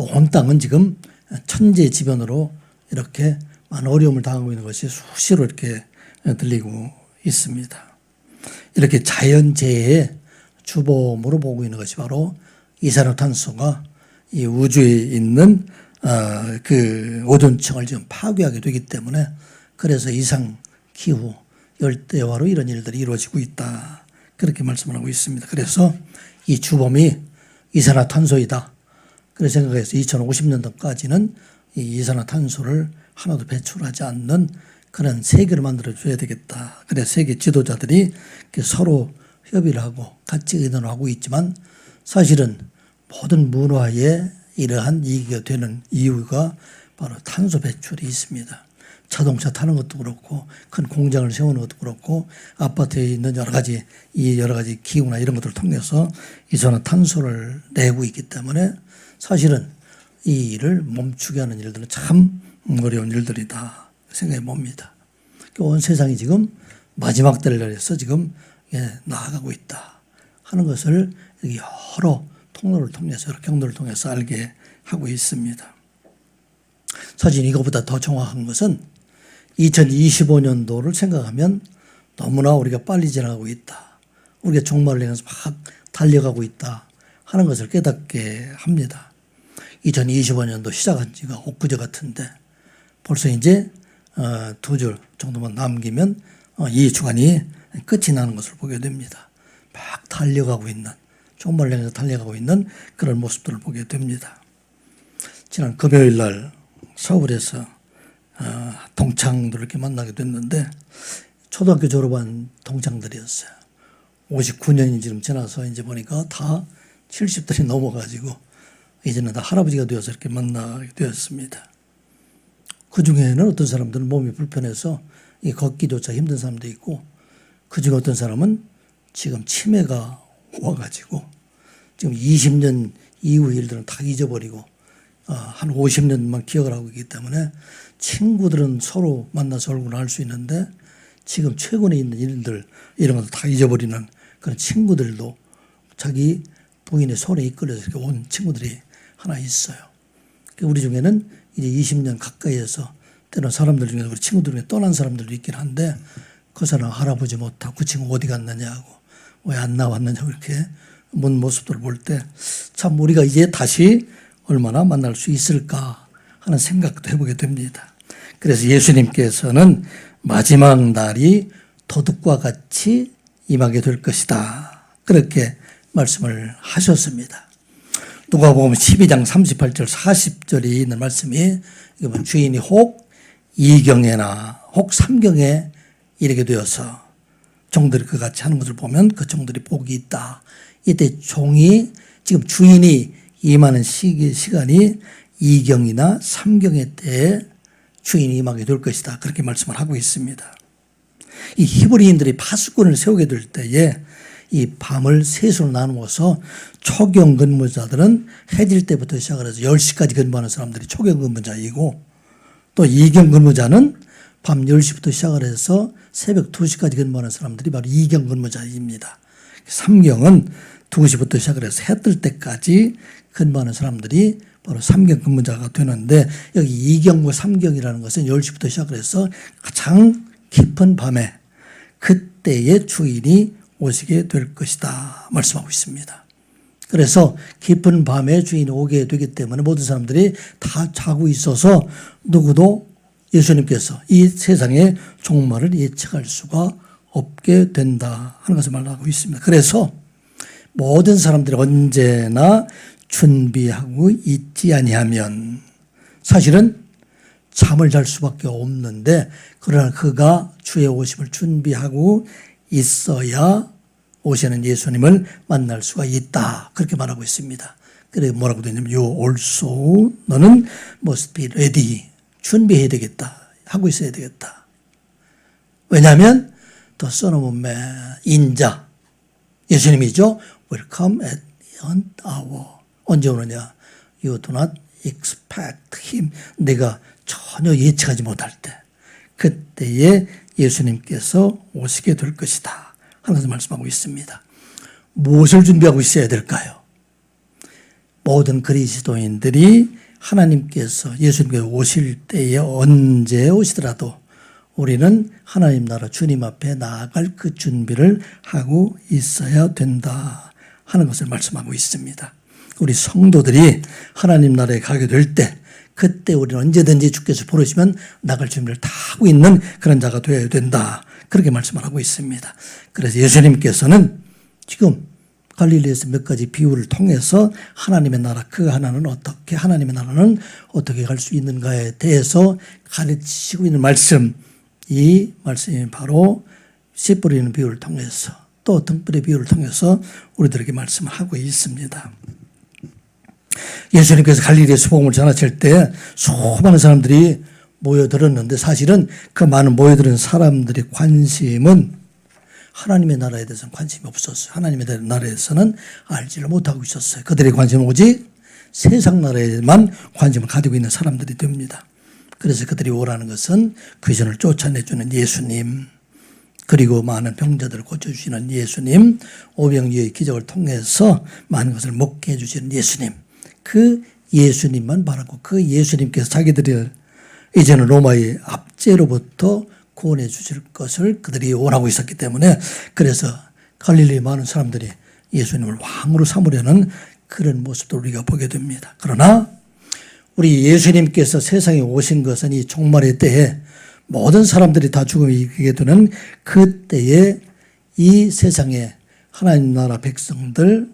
또 온 땅은 지금 천재지변으로 이렇게 많은 어려움을 당하고 있는 것이 수시로 이렇게 들리고 있습니다. 이렇게 자연재해의 주범으로 보고 있는 것이 바로 이산화탄소가 이 우주에 있는 그 오존층을 지금 파괴하게 되기 때문에, 그래서 이상 기후, 열대화로 이런 일들이 이루어지고 있다, 그렇게 말씀을 하고 있습니다. 그래서 이 주범이 이산화탄소이다. 그래서 생각해서 2050년도까지는 이 이산화탄소를 하나도 배출하지 않는 그런 세계를 만들어줘야 되겠다. 그래서 세계 지도자들이 서로 협의를 하고 같이 의논을 하고 있지만, 사실은 모든 문화에 이러한 이익이 되는 이유가 바로 탄소 배출이 있습니다. 자동차 타는 것도 그렇고, 큰 공장을 세우는 것도 그렇고, 아파트에 있는 여러 가지 기구나 이런 것들을 통해서 이산화탄소를 내고 있기 때문에, 사실은 이 일을 멈추게 하는 일들은 참 어려운 일들이다 생각해 봅니다. 온 세상이 지금 마지막 때를 내려서 지금 나아가고 있다 하는 것을 여러 통로를 통해서, 여러 경로를 통해서 알게 하고 있습니다. 사실 이것보다 더 정확한 것은 2025년도를 생각하면 너무나 우리가 빨리 지나가고 있다, 우리가 종말을 향해서 막 달려가고 있다 하는 것을 깨닫게 합니다. 2025년도 시작한 지가 엊그제 같은데 벌써 이제 2주 정도만 남기면 이 주간이 끝이 나는 것을 보게 됩니다. 막 달려가고 있는, 종말을 향해서 달려가고 있는 그런 모습들을 보게 됩니다. 지난 금요일 날 서울에서 동창들을 이렇게 만나게 됐는데, 초등학교 졸업한 동창들이었어요. 59년이 지금 지나서 이제 보니까 다 70대이 넘어가지고 이제는 다 할아버지가 되어서 이렇게 만나게 되었습니다. 그 중에는 어떤 사람들은 몸이 불편해서 걷기조차 힘든 사람도 있고, 그 중에 어떤 사람은 지금 치매가 와가지고 지금 20년 이후 일들은 다 잊어버리고 한 50년만 기억을 하고 있기 때문에, 친구들은 서로 만나서 얼굴을 알 수 있는데 지금 최근에 있는 일들 이런 것을 다 잊어버리는 그런 친구들도, 자기 부인의 손에 이끌려서 이렇게 온 친구들이 하나 있어요. 우리 중에는 이제 20년 가까이에서 때로는 사람들 중에, 우리 친구들 중에 떠난 사람들도 있긴 한데, 그 사람 할아버지 못하고 그 친구 어디 갔느냐고, 왜 안 나왔느냐고 이렇게 문 모습들을 볼 때 참 우리가 이제 다시 얼마나 만날 수 있을까 하는 생각도 해보게 됩니다. 그래서 예수님께서는 마지막 날이 도둑과 같이 임하게 될 것이다, 그렇게 말씀을 하셨습니다. 누가복음 12장 38절 40절이 있는 말씀이, 주인이 혹 2경에나 혹 3경에 이르게 되어서 종들이 그같이 하는 것을 보면 그 종들이 복이 있다. 이때 종이, 지금 주인이 임하는 시간이 2경이나 3경의 때에 주인이 임하게 될 것이다, 그렇게 말씀을 하고 있습니다. 이 히브리인들이 파수꾼을 세우게 될 때에 이 밤을 셋으로 나누어서 초경 근무자들은 해질 때부터 시작을 해서 10시까지 근무하는 사람들이 초경 근무자이고, 또 2경 근무자는 밤 10시부터 시작을 해서 새벽 2시까지 근무하는 사람들이 바로 2경 근무자입니다. 3경은 2시부터 시작을 해서 해 뜰 때까지 근무하는 사람들이 바로 3경 근무자가 되는데, 여기 2경과 3경이라는 것은 10시부터 시작을 해서 가장 깊은 밤에, 그때의 주인이 오시게 될 것이다 말씀하고 있습니다. 그래서 깊은 밤에 주인이 오게 되기 때문에 모든 사람들이 다 자고 있어서 누구도 예수님께서 이 세상의 종말을 예측할 수가 없게 된다 하는 것을 말하고 있습니다. 그래서 모든 사람들이 언제나 준비하고 있지 아니하면 사실은 잠을 잘 수밖에 없는데, 그러나 그가 주의 오심을 준비하고 있어야 오시는 예수님을 만날 수가 있다, 그렇게 말하고 있습니다. 그래서 뭐라고 되어 있냐면, You also, 너는 must be ready, 준비해야 되겠다, 하고 있어야 되겠다. 왜냐하면 The Son of Man, 인자, 예수님이죠, will come at an hour. 언제 오느냐? You do not expect him. 내가 전혀 예측하지 못할 때, 그때에 예수님께서 오시게 될 것이다 하는 것을 말씀하고 있습니다. 무엇을 준비하고 있어야 될까요? 모든 그리스도인들이 하나님께서 예수님께서 오실 때에 언제 오시더라도 우리는 하나님 나라 주님 앞에 나아갈 그 준비를 하고 있어야 된다 하는 것을 말씀하고 있습니다. 우리 성도들이 하나님 나라에 가게 될 때 그때 우리는 언제든지 주께서 부르시면 나갈 준비를 다 하고 있는 그런 자가 되어야 된다. 그렇게 말씀을 하고 있습니다. 그래서 예수님께서는 지금 갈릴리에서 몇 가지 비유를 통해서 하나님의 나라 하나님의 나라는 어떻게 갈 수 있는가에 대해서 가르치시고 있는 말씀, 이 말씀이 바로 씨 뿌리는 비유를 통해서 또 등불의 비유를 통해서 우리들에게 말씀을 하고 있습니다. 예수님께서 갈릴리에서 복음을 전하실 때 수많은 사람들이 모여들었는데 사실은 그 많은 모여들은 사람들의 관심은 하나님의 나라에 대해서는 관심이 없었어요. 하나님의 나라에서는 알지를 못하고 있었어요. 그들의 관심은 오직 세상 나라에만 관심을 가지고 있는 사람들이 됩니다. 그래서 그들이 오라는 것은 귀신을 쫓아내주는 예수님, 그리고 많은 병자들을 고쳐주시는 예수님, 오병이어의 기적을 통해서 많은 것을 먹게 해주시는 예수님, 그 예수님만 바라고 그 예수님께서 자기들을 이제는 로마의 압제로부터 구원해 주실 것을 그들이 원하고 있었기 때문에 그래서 갈릴리의 많은 사람들이 예수님을 왕으로 삼으려는 그런 모습도 우리가 보게 됩니다. 그러나 우리 예수님께서 세상에 오신 것은 이 종말의 때에 모든 사람들이 다 죽음에 이르게 되는 그때에 이 세상에 하나님 나라 백성들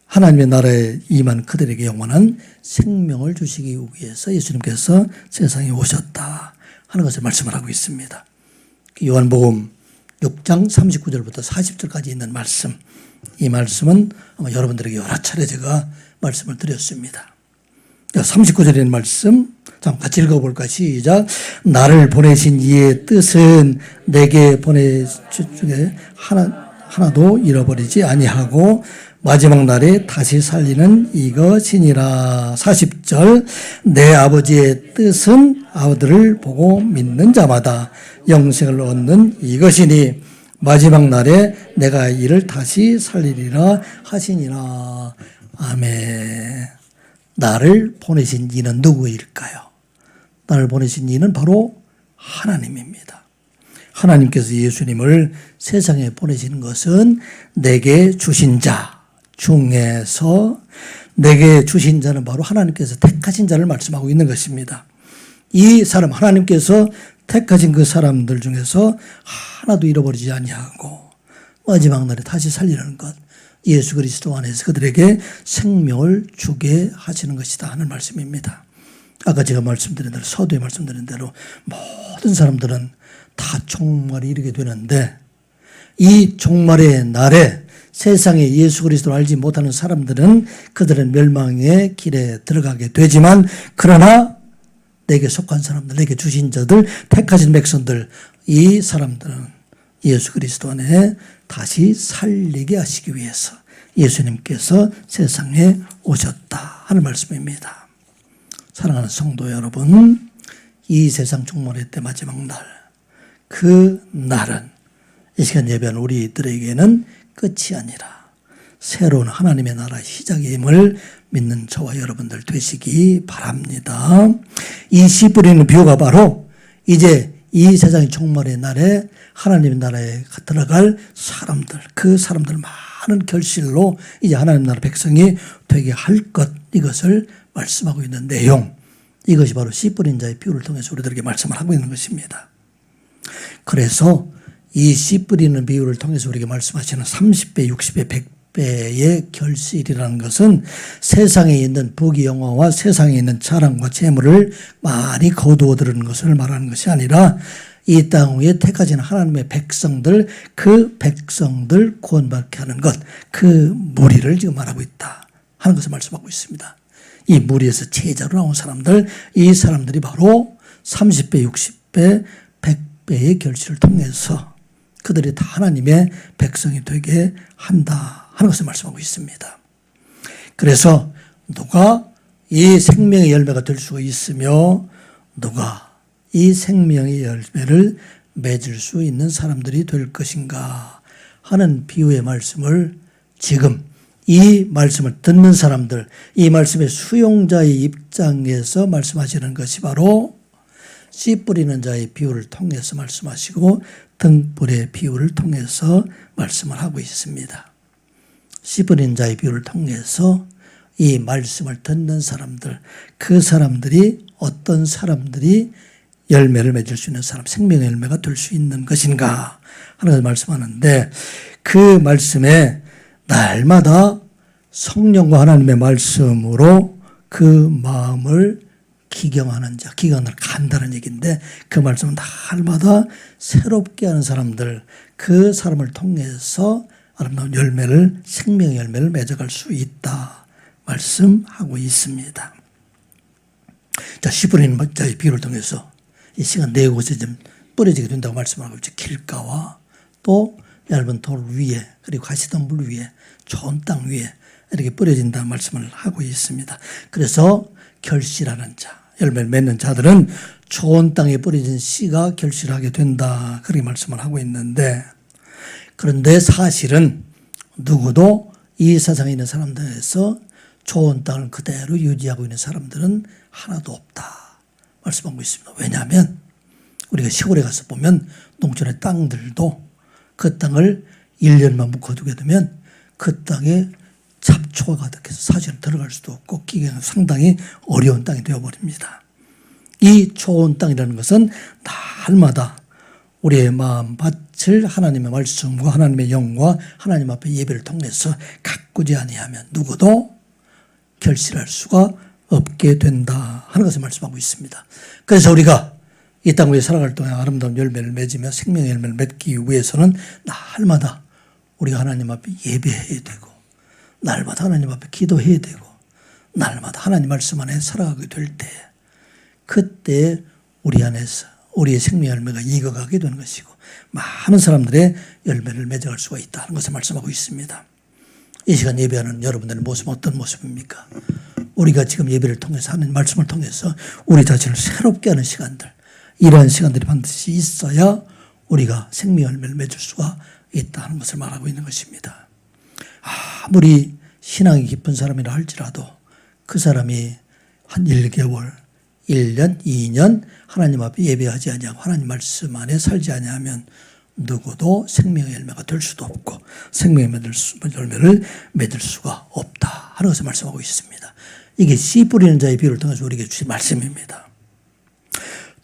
하나님의 나라에 임한 그들에게 영원한 생명을 주시기 위해서 예수님께서 세상에 오셨다 하는 것을 말씀을 하고 있습니다. 요한복음 6장 39절부터 40절까지 있는 말씀, 이 말씀은 아마 여러분들에게 여러 차례 제가 말씀을 드렸습니다. 39절에 있는 말씀 같이 읽어볼까? 시작. 나를 보내신 이의 뜻은 내게 보내주게 하나도 잃어버리지 아니하고 마지막 날에 다시 살리는 이것이니라. 40절. 내 아버지의 뜻은 아들을 보고 믿는 자마다 영생을 얻는 이것이니 마지막 날에 내가 이를 다시 살리리라 하시니라. 아멘. 나를 보내신 이는 누구일까요? 나를 보내신 이는 바로 하나님입니다. 하나님께서 예수님을 세상에 보내신 것은 내게 주신 자 중에서 내게 주신 자는 바로 하나님께서 택하신 자를 말씀하고 있는 것입니다. 이 사람 하나님께서 택하신 그 사람들 중에서 하나도 잃어버리지 아니하고 마지막 날에 다시 살리는 것, 예수 그리스도 안에서 그들에게 생명을 주게 하시는 것이다 하는 말씀입니다. 아까 제가 말씀드린 대로 서두에 말씀드린 대로 모든 사람들은 다 종말에 이르게 되는데 이 종말의 날에 세상에 예수 그리스도를 알지 못하는 사람들은 그들은 멸망의 길에 들어가게 되지만 그러나 내게 속한 사람들, 내게 주신 자들, 택하신 백성들, 이 사람들은 예수 그리스도 안에 다시 살리게 하시기 위해서 예수님께서 세상에 오셨다 하는 말씀입니다. 사랑하는 성도 여러분, 이 세상 종말의 때 마지막 날, 그 날은 이 시간 예배하는 우리들에게는 끝이 아니라 새로운 하나님의 나라 시작임을 믿는 저와 여러분들 되시기 바랍니다. 이 씨 뿌리는 비유가 바로 이제 이 세상의 종말의 날에 하나님의 나라에 들어갈 사람들, 그 사람들 많은 결실로 이제 하나님 나라 백성이 되게 할 것, 이것을 말씀하고 있는 내용, 이것이 바로 씨 뿌린 자의 비유를 통해서 우리들에게 말씀을 하고 있는 것입니다. 그래서 이 씨 뿌리는 비유를 통해서 우리에게 말씀하시는 30배, 60배, 100배의 결실이라는 것은 세상에 있는 부귀영화와 세상에 있는 자랑과 재물을 많이 거두어 들은 것을 말하는 것이 아니라 이 땅 위에 택하신 하나님의 백성들, 그 백성들 구원받게 하는 것, 그 무리를 지금 말하고 있다 하는 것을 말씀하고 있습니다. 이 무리에서 제자로 나온 사람들, 이 사람들이 바로 30배, 60배, 100배의 결실을 통해서 그들이 다 하나님의 백성이 되게 한다 하는 것을 말씀하고 있습니다. 그래서 누가 이 생명의 열매가 될 수 있으며 누가 이 생명의 열매를 맺을 수 있는 사람들이 될 것인가 하는 비유의 말씀을 지금 이 말씀을 듣는 사람들, 이 말씀의 수용자의 입장에서 말씀하시는 것이 바로 씨 뿌리는 자의 비유를 통해서 말씀하시고 등불의 비유를 통해서 말씀을 하고 있습니다. 씨 뿌리는 자의 비유를 통해서 이 말씀을 듣는 사람들, 그 사람들이 어떤 사람들이 열매를 맺을 수 있는 사람, 생명의 열매가 될 수 있는 것인가 하는 것을 말씀하는데, 그 말씀에 날마다 성령과 하나님의 말씀으로 그 마음을 기경하는 자, 기경을 간다는 얘기인데, 그 말씀은 날마다 새롭게 하는 사람들, 그 사람을 통해서 아름다운 열매를, 생명의 열매를 맺어갈 수 있다 말씀하고 있습니다. 자, 씨 뿌리는 자의 비유를 통해서 이 씨가 네 곳에 좀 뿌려지게 된다고 말씀하고 있죠. 길가와 또 얇은 돌 위에, 그리고 가시덤불 위에, 좋은 땅 위에 이렇게 뿌려진다는 말씀을 하고 있습니다. 그래서 결실하는 자, 열매를 맺는 자들은 좋은 땅에 뿌려진 씨가 결실하게 된다, 그렇게 말씀을 하고 있는데, 그런데 사실은 누구도 이 세상에 있는 사람들에서 좋은 땅을 그대로 유지하고 있는 사람들은 하나도 없다 말씀하고 있습니다. 왜냐하면 우리가 시골에 가서 보면 농촌의 땅들도 그 땅을 1년만 묵혀두게 되면 그 땅에 잡초가 가득해서 사실은 들어갈 수도 없고 기계가 상당히 어려운 땅이 되어버립니다. 이 좋은 땅이라는 것은 날마다 우리의 마음밭을 하나님의 말씀과 하나님의 영과 하나님 앞에 예배를 통해서 가꾸지 아니하면 누구도 결실할 수가 없게 된다 하는 것을 말씀하고 있습니다. 그래서 우리가 이 땅 위에 살아갈 동안 아름다운 열매를 맺으며 생명의 열매를 맺기 위해서는 날마다 우리가 하나님 앞에 예배해야 되고, 날마다 하나님 앞에 기도해야 되고, 날마다 하나님 말씀 안에 살아가게 될 때, 그때 우리 안에서 우리의 생명의 열매가 익어가게 되는 것이고 많은 사람들의 열매를 맺어갈 수가 있다는 것을 말씀하고 있습니다. 이 시간 예배하는 여러분들의 모습은 어떤 모습입니까? 우리가 지금 예배를 통해서 하는 말씀을 통해서 우리 자신을 새롭게 하는 시간들, 이러한 시간들이 반드시 있어야 우리가 생명의 열매를 맺을 수가 있다는 것을 말하고 있는 것입니다. 아무리 신앙이 깊은 사람이라 할지라도 그 사람이 한 1개월, 1년, 2년 하나님 앞에 예배하지 아니하고 하나님 말씀 안에 살지 아니하면 누구도 생명의 열매가 될 수도 없고 생명의 열매를 맺을 수가 없다 하는 것을 말씀하고 있습니다. 이게 씨 뿌리는 자의 비유를 통해서 우리에게 주신 말씀입니다.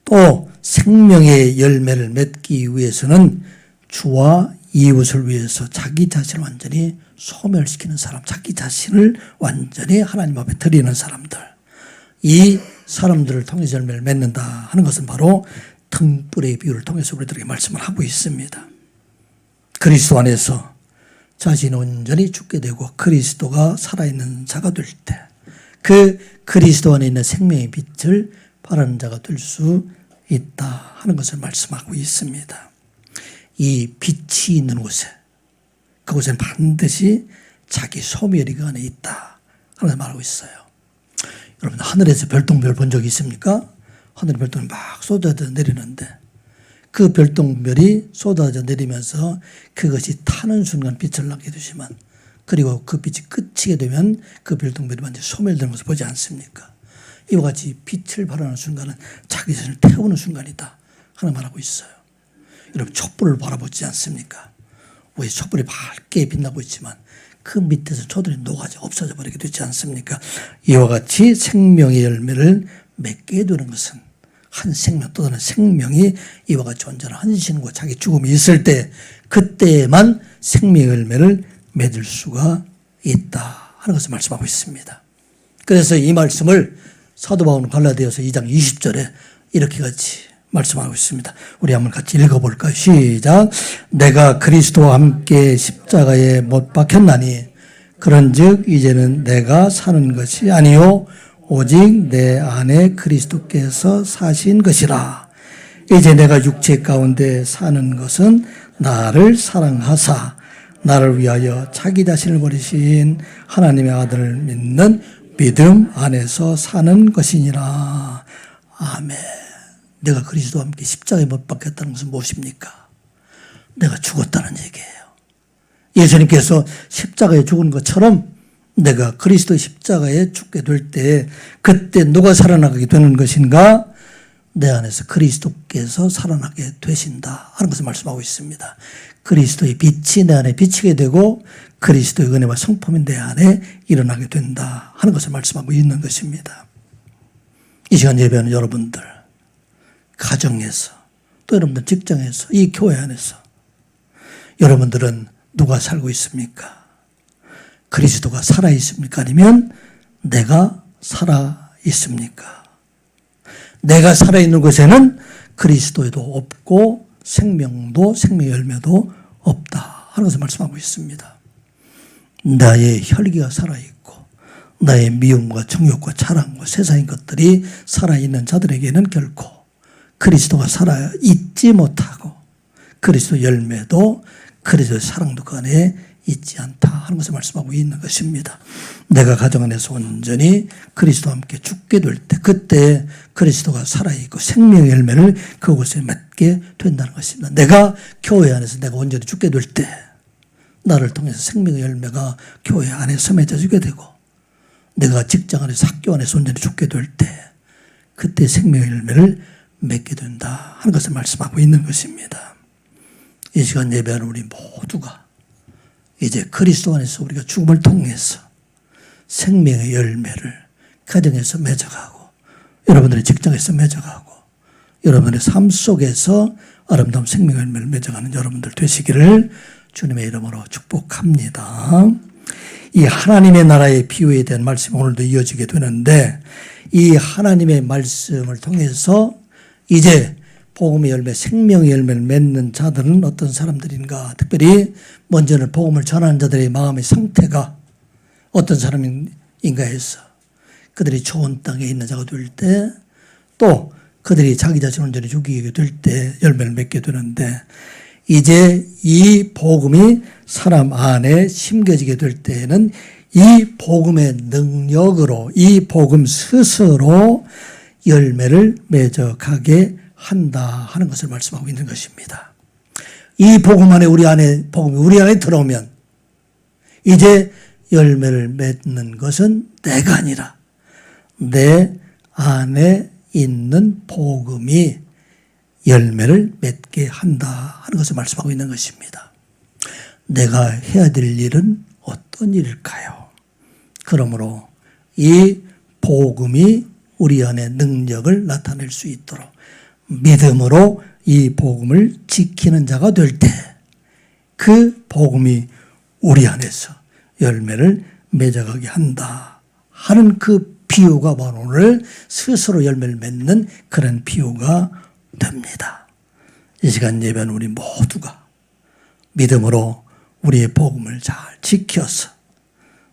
또 생명의 열매를 맺기 위해서는 주와 이웃을 위해서 자기 자신을 완전히 소멸시키는 사람, 자기 자신을 완전히 하나님 앞에 드리는 사람들, 이 사람들을 통해서 열매를 맺는다 하는 것은 바로 등불의 비유를 통해서 우리들에게 말씀을 하고 있습니다. 그리스도 안에서 자신이 온전히 죽게 되고 그리스도가 살아있는 자가 될 때, 그 그리스도 안에 있는 생명의 빛을 바라는 자가 될 수 있다 하는 것을 말씀하고 있습니다. 이 빛이 있는 곳에, 그곳엔 반드시 자기 소멸이 그 안에 있다 하는 것을 말하고 있어요. 여러분, 하늘에서 별똥별 본 적이 있습니까? 하늘에 별똥별이 막 쏟아져 내리는데 그 별똥별이 쏟아져 내리면서 그것이 타는 순간 빛을 나게 되지만, 그리고 그 빛이 그치게 되면 그 별똥별이 완전히 소멸되는 것을 보지 않습니까? 이와 같이 빛을 발하는 순간은 자기 자신을 태우는 순간이다 하는 말하고 있어요. 여러분, 촛불을 바라보지 않습니까? 우리 촛불이 밝게 빛나고 있지만 그 밑에서 초들이 녹아져 없어져 버리게 되지 않습니까? 이와 같이 생명의 열매를 맺게 되는 것은 한 생명, 또 다른 생명이 이와 같이 온전한 헌신과 자기 죽음이 있을 때, 그때만 생명의 열매를 맺을 수가 있다 하는 것을 말씀하고 있습니다. 그래서 이 말씀을 사도 바울은 갈라디아서 2장 20절에 이렇게 같이 말씀하고 있습니다. 우리 한번 같이 읽어볼까요? 시작. 내가 그리스도와 함께 십자가에 못 박혔나니 그런즉 이제는 내가 사는 것이 아니요 오직 내 안에 그리스도께서 사신 것이라. 이제 내가 육체 가운데 사는 것은 나를 사랑하사 나를 위하여 자기 자신을 버리신 하나님의 아들을 믿는 믿음 안에서 사는 것이니라. 아멘. 내가 그리스도와 함께 십자가에 못 박혔다는 것은 무엇입니까? 내가 죽었다는 얘기예요. 예수님께서 십자가에 죽은 것처럼 내가 그리스도 십자가에 죽게 될 때 그때 누가 살아나게 되는 것인가? 내 안에서 그리스도께서 살아나게 되신다 하는 것을 말씀하고 있습니다. 그리스도의 빛이 내 안에 비치게 되고 그리스도의 은혜와 성품이 내 안에 일어나게 된다 하는 것을 말씀하고 있는 것입니다. 이 시간 예배하는 여러분들, 가정에서 또 여러분들 직장에서 이 교회 안에서 여러분들은 누가 살고 있습니까? 그리스도가 살아 있습니까? 아니면 내가 살아 있습니까? 내가 살아있는 곳에는 그리스도에도 없고 생명도 생명의 열매도 없다 하는 것을 말씀하고 있습니다. 나의 혈기가 살아있고 나의 미움과 정욕과 자랑과 세상의 것들이 살아있는 자들에게는 결코 그리스도가 살아있지 못하고 그리스도 열매도 그리스도의 사랑도 그 안에 있지 않다 하는 것을 말씀하고 있는 것입니다. 내가 가정 안에서 온전히 그리스도와 함께 죽게 될 때 그때 그리스도가 살아있고 생명의 열매를 그곳에 맺게 된다는 것입니다. 내가 교회 안에서 내가 온전히 죽게 될 때 나를 통해서 생명의 열매가 교회 안에서 맺어지게 되고 내가 직장 안에서 학교 안에서 온전히 죽게 될 때 그때 생명의 열매를 맺게 된다 하는 것을 말씀하고 있는 것입니다. 이 시간 예배하는 우리 모두가 이제 그리스도 안에서 우리가 죽음을 통해서 생명의 열매를 가정에서 맺어가고 여러분들의 직장에서 맺어가고 여러분들의 삶 속에서 아름다운 생명의 열매를 맺어가는 여러분들 되시기를 주님의 이름으로 축복합니다. 이 하나님의 나라의 비유에 대한 말씀이 오늘도 이어지게 되는데 이 하나님의 말씀을 통해서 이제 복음의 열매, 생명의 열매를 맺는 자들은 어떤 사람들인가? 특별히 먼저는 복음을 전하는 자들의 마음의 상태가 어떤 사람인가 해서 그들이 좋은 땅에 있는 자가 될 때 또 그들이 자기 자신을 온전히 죽이게 될 때 열매를 맺게 되는데 이제 이 복음이 사람 안에 심겨지게 될 때에는 이 복음의 능력으로 이 복음 스스로 열매를 맺어가게 한다 하는 것을 말씀하고 있는 것입니다. 이 복음 안에 복음이 우리 안에 들어오면 이제 열매를 맺는 것은 내가 아니라 내 안에 있는 복음이 열매를 맺게 한다 하는 것을 말씀하고 있는 것입니다. 내가 해야 될 일은 어떤 일일까요? 그러므로 이 복음이 우리 안에 능력을 나타낼 수 있도록 믿음으로 이 복음을 지키는 자가 될 때 그 복음이 우리 안에서 열매를 맺어가게 한다 하는 그 비유가 바로 오늘 스스로 열매를 맺는 그런 비유가 됩니다. 이 시간 예배하는 우리 모두가 믿음으로 우리의 복음을 잘 지켜서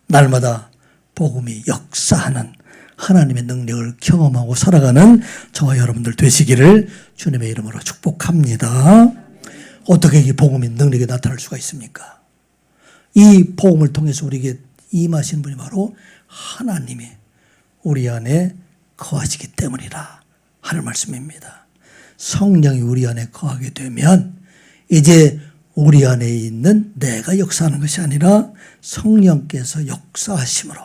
날마다 복음이 역사하는 하나님의 능력을 경험하고 살아가는 저와 여러분들 되시기를 주님의 이름으로 축복합니다. 어떻게 이 복음의 능력이 나타날 수가 있습니까? 이 복음을 통해서 우리에게 임하신 분이 바로 하나님이 우리 안에 거하시기 때문이라 하는 말씀입니다. 성령이 우리 안에 거하게 되면 이제 우리 안에 있는 내가 역사하는 것이 아니라 성령께서 역사하심으로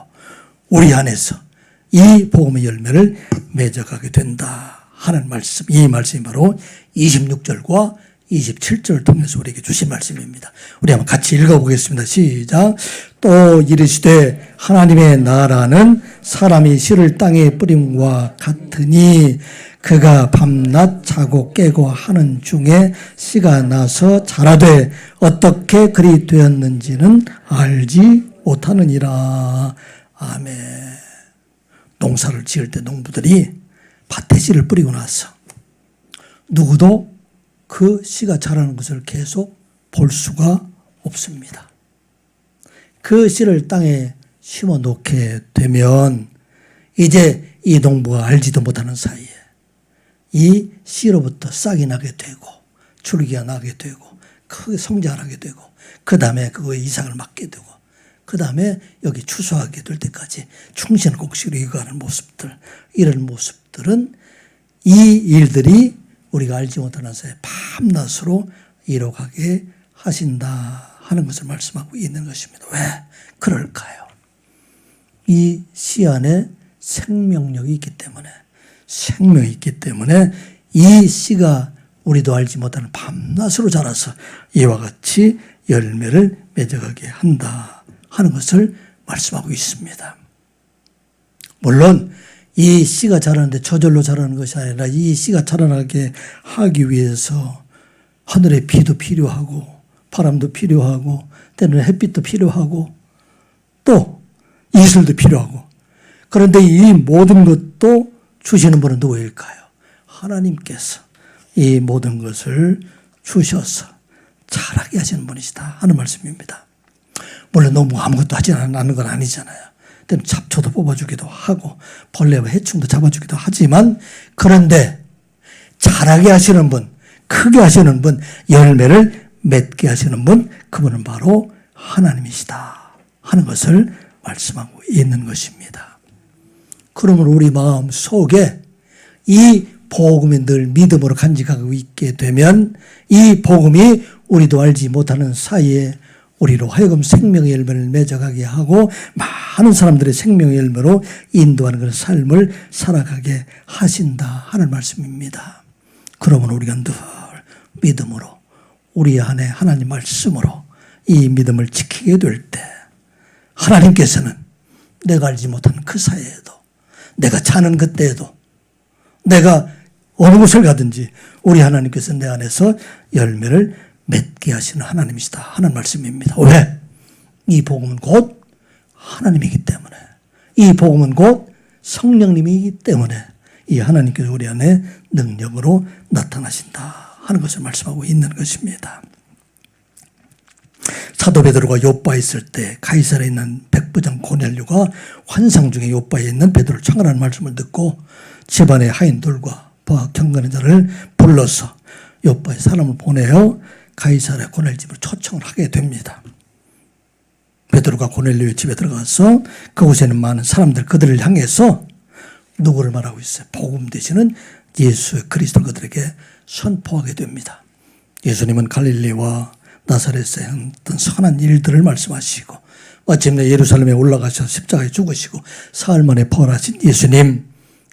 우리 안에서 이 복음의 열매를 맺어가게 된다 하는 말씀, 이 말씀이 바로 26절과 27절을 통해서 우리에게 주신 말씀입니다. 우리 한번 같이 읽어보겠습니다. 시작. 또 이르시되 하나님의 나라는 사람이 씨를 땅에 뿌림과 같으니 그가 밤낮 자고 깨고 하는 중에 씨가 나서 자라되 어떻게 그리 되었는지는 알지 못하느니라. 아멘. 농사를 지을 때 농부들이 밭에 씨를 뿌리고 나서 누구도 그 씨가 자라는 것을 계속 볼 수가 없습니다. 그 씨를 땅에 심어 놓게 되면 이제 이 농부가 알지도 못하는 사이에 이 씨로부터 싹이 나게 되고 줄기가 나게 되고 크게 성장하게 되고 그 다음에 그거에 이삭을 맞게 되고 그 다음에 여기 추수하게 될 때까지 충실한 곡식으로 이어가는 모습들, 이런 모습들은 이 일들이 우리가 알지 못하는 사이에 밤낮으로 이뤄가게 하신다 하는 것을 말씀하고 있는 것입니다. 왜 그럴까요? 이 씨 안에 생명력이 있기 때문에, 생명이 있기 때문에 이 씨가 우리도 알지 못하는 밤낮으로 자라서 이와 같이 열매를 맺어가게 한다 하는 것을 말씀하고 있습니다. 물론 이 씨가 자라는데 저절로 자라는 것이 아니라 이 씨가 자라나게 하기 위해서 하늘의 비도 필요하고 바람도 필요하고 때로는 햇빛도 필요하고 또 이슬도 필요하고, 그런데 이 모든 것도 주시는 분은 누구일까요? 하나님께서 이 모든 것을 주셔서 자라게 하시는 분이시다 하는 말씀입니다. 물론 너무 아무것도 하지 않는 건 아니잖아요. 때는 잡초도 뽑아주기도 하고 벌레와 해충도 잡아주기도 하지만, 그런데 자라게 하시는 분, 크게 하시는 분, 열매를 맺게 하시는 분, 그분은 바로 하나님이시다 하는 것을 말씀하고 있는 것입니다. 그러면 우리 마음 속에 이 복음이 늘 믿음으로 간직하고 있게 되면 이 복음이 우리도 알지 못하는 사이에 우리로 하여금 생명의 열매를 맺어가게 하고 많은 사람들의 생명의 열매로 인도하는 그런 삶을 살아가게 하신다 하는 말씀입니다. 그러면 우리가 늘 믿음으로 우리 안에 하나님 말씀으로 이 믿음을 지키게 될 때 하나님께서는 내가 알지 못하는 그 사이에도, 내가 자는 그때에도, 내가 어느 곳을 가든지 우리 하나님께서 내 안에서 열매를 맺게 하시는 하나님이시다 하는 말씀입니다. 왜? 이 복음은 곧 하나님이기 때문에, 이 복음은 곧 성령님이기 때문에 이 하나님께서 우리 안에 능력으로 나타나신다 하는 것을 말씀하고 있는 것입니다. 사도 베드로가 요빠에 있을 때 가이사랴에 있는 백부장 고넬료가 환상 중에 요빠에 있는 베드로를 청하라는 말씀을 듣고 집안의 하인들과 경건한 자를 불러서 요빠에 사람을 보내어 가이사랴 고넬 집으로 초청을 하게 됩니다. 베드로가 고넬료의 집에 들어가서 그곳에는 많은 사람들, 그들을 향해서 누구를 말하고 있어요? 복음 되시는 예수 그리스도를 그들에게 선포하게 됩니다. 예수님은 갈릴리와 나사렛에 했던 선한 일들을 말씀하시고 마침내 예루살렘에 올라가셔서 십자가에 죽으시고 사흘 만에 부활하신 예수님,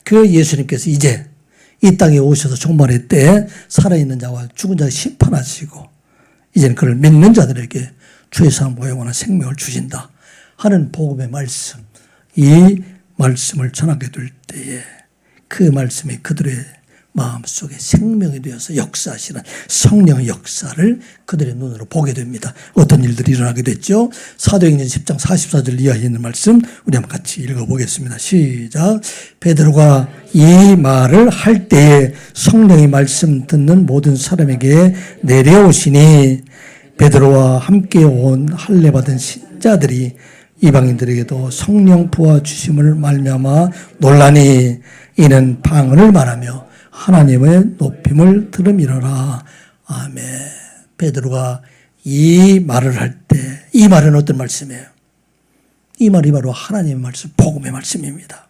그 예수님께서 이제 이 땅에 오셔서 종말의 때에 살아있는 자와 죽은 자를 심판하시고 이제는 그를 믿는 자들에게 죄 사함과 영원한 생명을 주신다 하는 복음의 말씀, 이 말씀을 전하게 될 때에 그 말씀이 그들의 마음속에 생명이 되어서 역사하시는 성령의 역사를 그들의 눈으로 보게 됩니다. 어떤 일들이 일어나게 됐죠? 사도행전 10장 44절 이하에 있는 말씀 우리 한번 같이 읽어보겠습니다. 시작. 베드로가 이 말을 할 때에 성령의 말씀 듣는 모든 사람에게 내려오시니 베드로와 함께 온 할례 받은 신자들이 이방인들에게도 성령 부어 주심을 말미암아 놀라니 이는 방언을 말하며 하나님의 높임을 들음이로라. 아멘. 베드로가 이 말을 할 때, 이 말은 어떤 말씀이에요? 이 말이 바로 하나님의 말씀, 복음의 말씀입니다.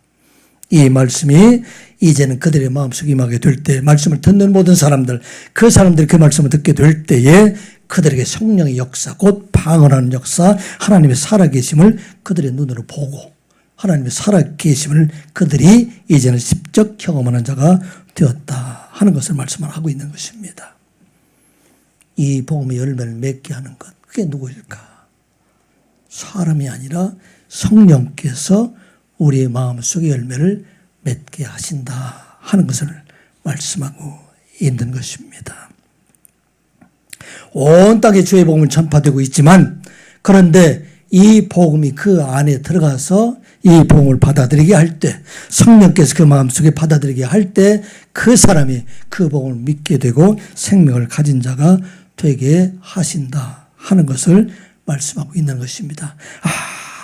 이 말씀이 이제는 그들의 마음속에 임하게 될 때, 말씀을 듣는 모든 사람들, 그 사람들이 그 말씀을 듣게 될 때에 그들에게 성령의 역사, 곧 방언하는 역사, 하나님의 살아계심을 그들의 눈으로 보고 하나님의 살아계심을 그들이 이제는 직접 경험하는 자가 되었다 하는 것을 말씀을 하고 있는 것입니다. 이 복음의 열매를 맺게 하는 것, 그게 누구일까? 사람이 아니라 성령께서 우리의 마음속의 열매를 맺게 하신다 하는 것을 말씀하고 있는 것입니다. 온 땅에 주의 복음을 전파되고 있지만, 그런데 이 복음이 그 안에 들어가서 이 복음을 받아들이게 할 때, 성령께서 그 마음속에 받아들이게 할 때 그 사람이 그 복음을 믿게 되고 생명을 가진 자가 되게 하신다 하는 것을 말씀하고 있는 것입니다.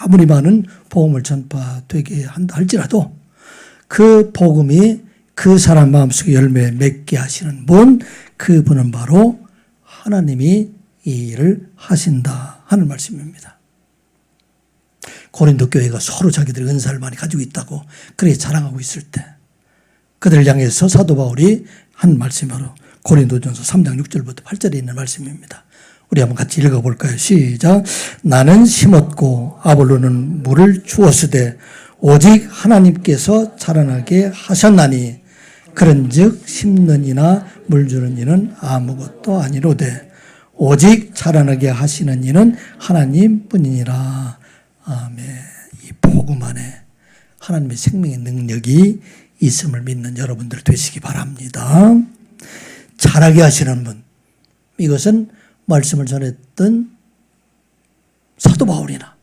아무리 많은 복음을 전파되게 한다 할지라도 그 복음이 그 사람 마음속에 열매 맺게 하시는 분, 그분은 바로 하나님이 이 일을 하신다 하는 말씀입니다. 고린도 교회가 서로 자기들의 은사를 많이 가지고 있다고 그렇게 자랑하고 있을 때 그들을 향해서 사도 바울이 한 말씀이 바로 고린도전서 3장 6절부터 8절에 있는 말씀입니다. 우리 한번 같이 읽어볼까요? 시작. 나는 심었고 아볼로는 물을 주었으되 오직 하나님께서 자라나게 하셨나니 그런즉 심는 이나 물 주는 이는 아무것도 아니로되 오직 자라나게 하시는 이는 하나님뿐이니라. 아멘. 이 복음 안에 하나님의 생명의 능력이 있음을 믿는 여러분들 되시기 바랍니다. 자라게 하시는 분, 이것은 말씀을 전했던 사도 바울이나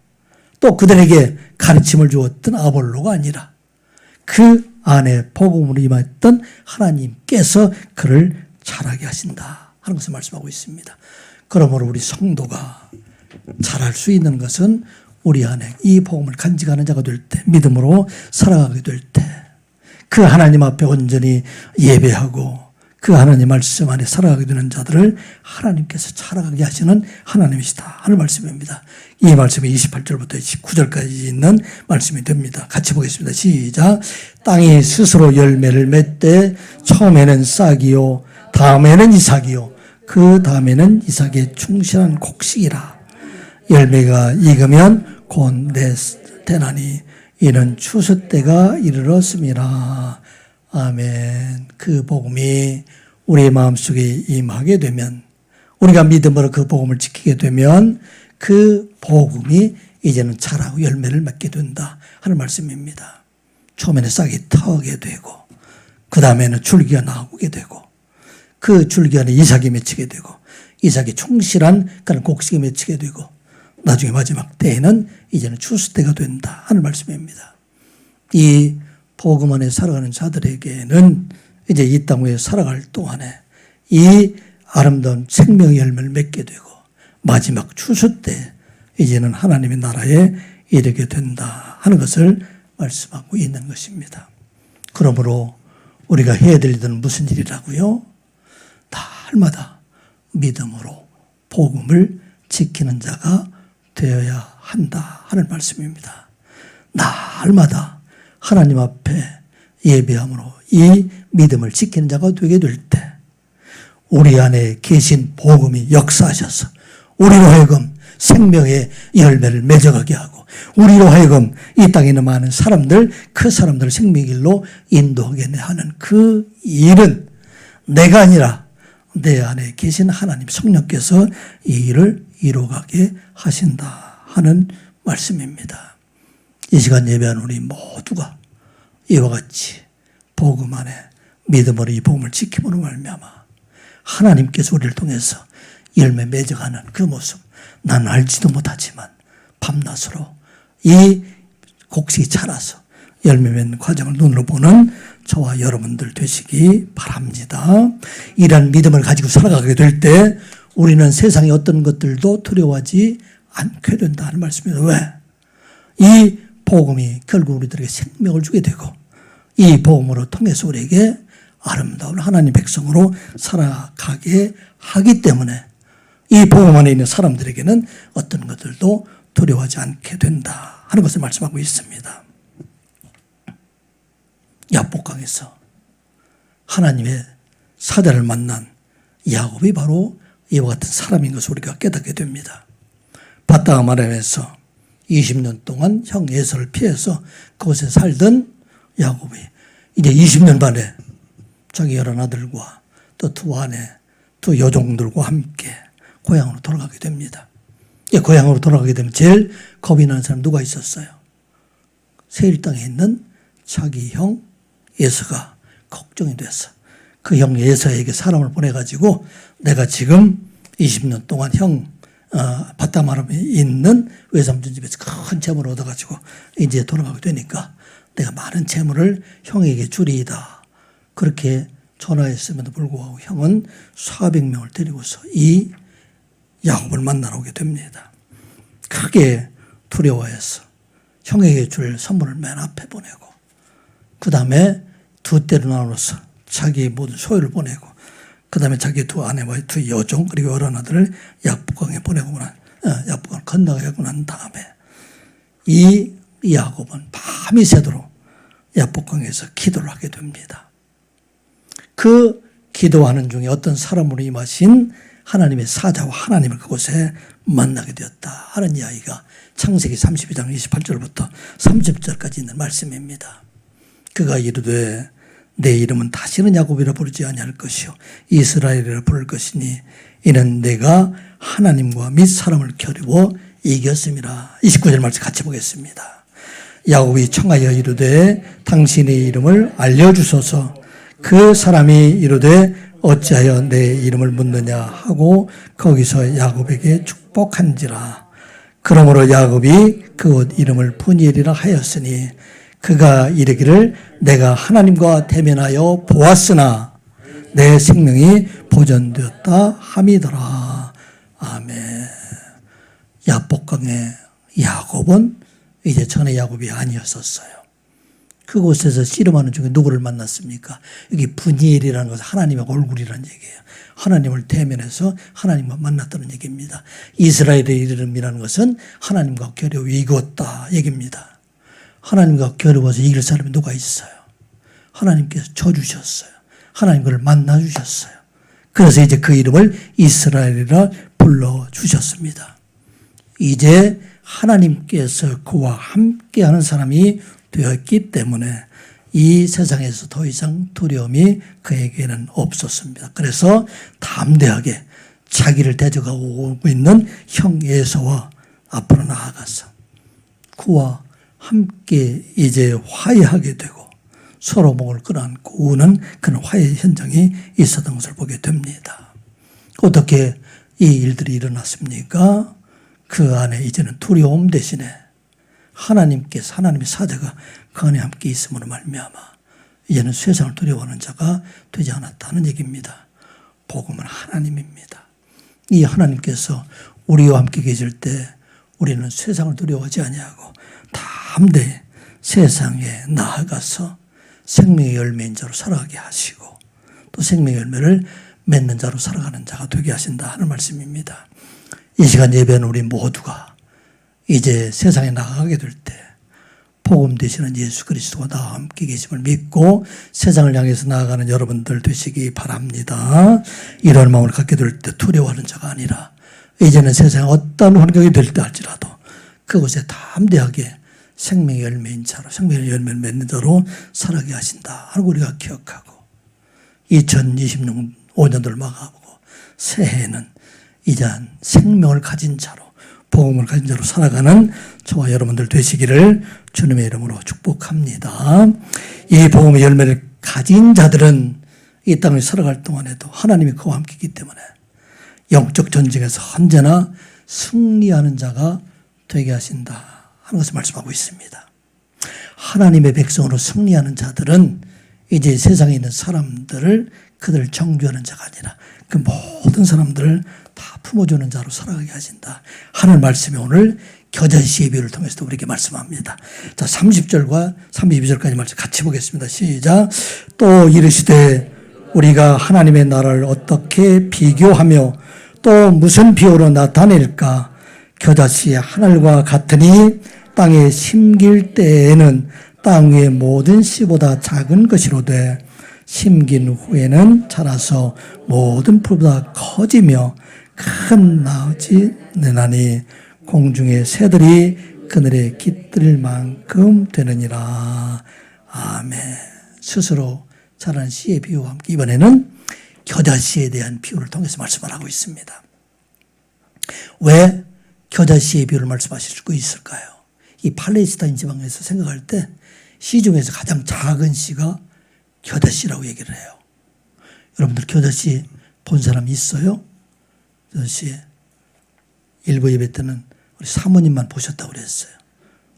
또 그들에게 가르침을 주었던 아볼로가 아니라 그 안에 복음으로 임했던 하나님께서 그를 자라게 하신다 하는 것을 말씀하고 있습니다. 그러므로 우리 성도가 자랄 수 있는 것은 우리 안에 이 복음을 간직하는 자가 될 때, 믿음으로 살아가게 될 때, 그 하나님 앞에 온전히 예배하고 그 하나님 말씀 안에 살아가게 되는 자들을 하나님께서 자라가게 하시는 하나님이시다 하는 말씀입니다. 이 말씀이 28절부터 29절까지 있는 말씀이 됩니다. 같이 보겠습니다. 시작. 땅이 스스로 열매를 맺되 처음에는 싹이요 다음에는 이삭이요 그 다음에는 이삭의 충실한 곡식이라. 열매가 익으면 곧 되나니 이는 추수 때가 이르렀음이라. 아멘. 그 복음이 우리의 마음속에 임하게 되면, 우리가 믿음으로 그 복음을 지키게 되면 그 복음이 이제는 자라고 열매를 맺게 된다 하는 말씀입니다. 처음에는 싹이 터게 되고 그 다음에는 줄기가 나오게 되고 그 줄기 안에 이삭이 맺히게 되고 이삭이 충실한 그런 곡식이 맺히게 되고 나중에 마지막 때에는 이제는 추수 때가 된다 하는 말씀입니다. 이 복음 안에 살아가는 자들에게는 이제 이 땅 위에 살아갈 동안에 이 아름다운 생명의 열매를 맺게 되고 마지막 추수 때 이제는 하나님의 나라에 이르게 된다 하는 것을 말씀하고 있는 것입니다. 그러므로 우리가 해야 될 일은 무슨 일이라고요? 날마다 믿음으로 복음을 지키는 자가 되어야 한다 하는 말씀입니다. 날마다 하나님 앞에 예배함으로 이 믿음을 지키는 자가 되게 될 때 우리 안에 계신 복음이 역사하셔서 우리로 하여금 생명의 열매를 맺어가게 하고 우리로 하여금 이 땅에 있는 많은 사람들, 그 사람들을 생명의 길로 인도하게 하는 그 일은 내가 아니라 내 안에 계신 하나님 성령께서 이 일을 이루어가게 하신다 하는 말씀입니다. 이 시간 예배하는 우리 모두가 이와 같이 복음 안에 믿음으로 이 복음을 지킴으로 말미암아 하나님께서 우리를 통해서 열매 맺어가는 그 모습, 나는 알지도 못하지만 밤낮으로 이 곡식이 자라서 열매 맺는 과정을 눈으로 보는 저와 여러분들 되시기 바랍니다. 이런 믿음을 가지고 살아가게 될 때 우리는 세상의 어떤 것들도 두려워하지 않게 된다는 말씀입니다. 왜? 이 복음이 결국 우리들에게 생명을 주게 되고 이 복음으로 통해서 우리에게 아름다운 하나님 백성으로 살아가게 하기 때문에 이 복음 안에 있는 사람들에게는 어떤 것들도 두려워하지 않게 된다 하는 것을 말씀하고 있습니다. 야복강에서 하나님의 사자를 만난 야곱이 바로 이와 같은 사람인 것을 우리가 깨닫게 됩니다. 바다암 아람에서 20년 동안 형 에서를 피해서 그곳에 살던 야곱이 이제 20년 만에 자기 11아들과 또 두 아내, 두 여종들과 함께 고향으로 돌아가게 됩니다. 고향으로 돌아가게 되면 제일 겁이 나는 사람 누가 있었어요? 세일 땅에 있는 자기 형 에서가 걱정이 됐어. 그 형 에서에게 사람을 보내가지고 내가 지금 20년 동안 형 바다암 아람에 있는 외삼촌 집에서 큰 재물을 얻어가지고 이제 돌아가게 되니까 내가 많은 재물을 형에게 주리이다. 그렇게 전화했음에도 불구하고 형은 400명을 데리고서 이 야곱을 만나러 오게 됩니다. 크게 두려워해서 형에게 줄 선물을 맨 앞에 보내고 그 다음에 두 때로 나눠서 자기의 모든 소유를 보내고 그 다음에 자기 두 아내와 두 여종 그리고 여러 아들을 야복강에 보내고 야복강을 건너가고 난 다음에 이 야곱은 밤이 새도록 야복강에서 기도를 하게 됩니다. 그 기도하는 중에 어떤 사람으로 임하신 하나님의 사자와 하나님을 그곳에 만나게 되었다 하는 이야기가 창세기 32장 28절부터 30절까지 있는 말씀입니다. 그가 이르되 내 이름은 다시는 야곱이라 부르지 아니할 것이요 이스라엘이라 부를 것이니 이는 내가 하나님과 및 사람을 겨루어 이겼음이라. 29절 말씀 같이 보겠습니다. 야곱이 청하여 이르되 당신의 이름을 알려주소서. 그 사람이 이르되 어찌하여 내 이름을 묻느냐 하고 거기서 야곱에게 축복한지라. 그러므로 야곱이 그곳 이름을 푸니엘이라 하였으니 그가 이르기를 내가 하나님과 대면하여 보았으나 내 생명이 보존되었다 함이더라. 아멘. 야복강의 야곱은 이제 전에 야곱이 아니었었어요. 그곳에서 씨름하는 중에 누구를 만났습니까? 여기 푸니엘이라는 것은 하나님의 얼굴이라는 얘기예요. 하나님을 대면해서 하나님과 만났다는 얘기입니다. 이스라엘의 이름이라는 것은 하나님과 겨루어 이겼다 얘기입니다. 하나님과 겨루어서 이길 사람이 누가 있어요? 하나님께서 줘주셨어요. 하나님 그를 만나주셨어요. 그래서 이제 그 이름을 이스라엘이라 불러주셨습니다. 이제 하나님께서 그와 함께하는 사람이 되었기 때문에 이 세상에서 더 이상 두려움이 그에게는 없었습니다. 그래서 담대하게 자기를 대적하고 있는 형 에서와 앞으로 나아가서 그와 함께 이제 화해하게 되고 서로 목을 끌어안고 우는 그런 화해 현장이 있었던 것을 보게 됩니다. 어떻게 이 일들이 일어났습니까? 그 안에 이제는 두려움 대신에 하나님께서 하나님의 사자가 그 안에 함께 있음으로 말미암아 이제는 세상을 두려워하는 자가 되지 않았다는 얘기입니다. 복음은 하나님입니다. 이 하나님께서 우리와 함께 계실 때 우리는 세상을 두려워하지 아니하고 담대히 세상에 나아가서 생명의 열매인 자로 살아가게 하시고 또 생명의 열매를 맺는 자로 살아가는 자가 되게 하신다 하는 말씀입니다. 이 시간 예배는 우리 모두가 이제 세상에 나가게 될 때 복음 되시는 예수 그리스도가 나와 함께 계심을 믿고 세상을 향해서 나아가는 여러분들 되시기 바랍니다. 이런 마음을 갖게 될 때 두려워하는 자가 아니라 이제는 세상에 어떤 환경이 될 때 할지라도 그곳에 담대하게 생명의 열매인 자로 생명의 열매를 맺는 자로 살아가게 하신다 하는 걸 우리가 기억하고 2026년도를 막아보고 새해에는 이제 생명을 가진 자로 복음을 가진 자로 살아가는 저와 여러분들 되시기를 주님의 이름으로 축복합니다. 이 복음의 열매를 가진 자들은 이 땅을 살아갈 동안에도 하나님이 그와 함께 있기 때문에 영적 전쟁에서 언제나 승리하는 자가 되게 하신다 하는 것을 말씀하고 있습니다. 하나님의 백성으로 승리하는 자들은 이제 세상에 있는 사람들을 그들을 정죄하는 자가 아니라 그 모든 사람들을 다 품어주는 자로 살아가게 하신다 하는 말씀이 오늘 겨자씨의 비유를 통해서도 우리에게 말씀합니다. 자, 30절과 32절까지 말씀 같이 보겠습니다. 시작. 또 이르시되 우리가 하나님의 나라를 어떻게 비교하며 또 무슨 비유로 나타낼까? 겨자씨의 하늘과 같으니 땅에 심길 때에는 땅 위의 모든 씨보다 작은 것이로되 심긴 후에는 자라서 모든 풀보다 커지며 큰 나지 내나니 공중의 새들이 그늘에 깃들 만큼 되느니라. 아멘. 스스로 자란 씨의 비유와 함께 이번에는 겨자씨에 대한 비유를 통해서 말씀을 하고 있습니다. 왜 겨자씨의 비유를 말씀하실 수 있을까요? 이 팔레스타인 지방에서 생각할 때 씨 중에서 가장 작은 씨가 겨자씨라고 얘기를 해요. 여러분들 겨자씨 본 사람 있어요? 겨자씨 일부 예배 때는 우리 사모님만 보셨다고 그랬어요.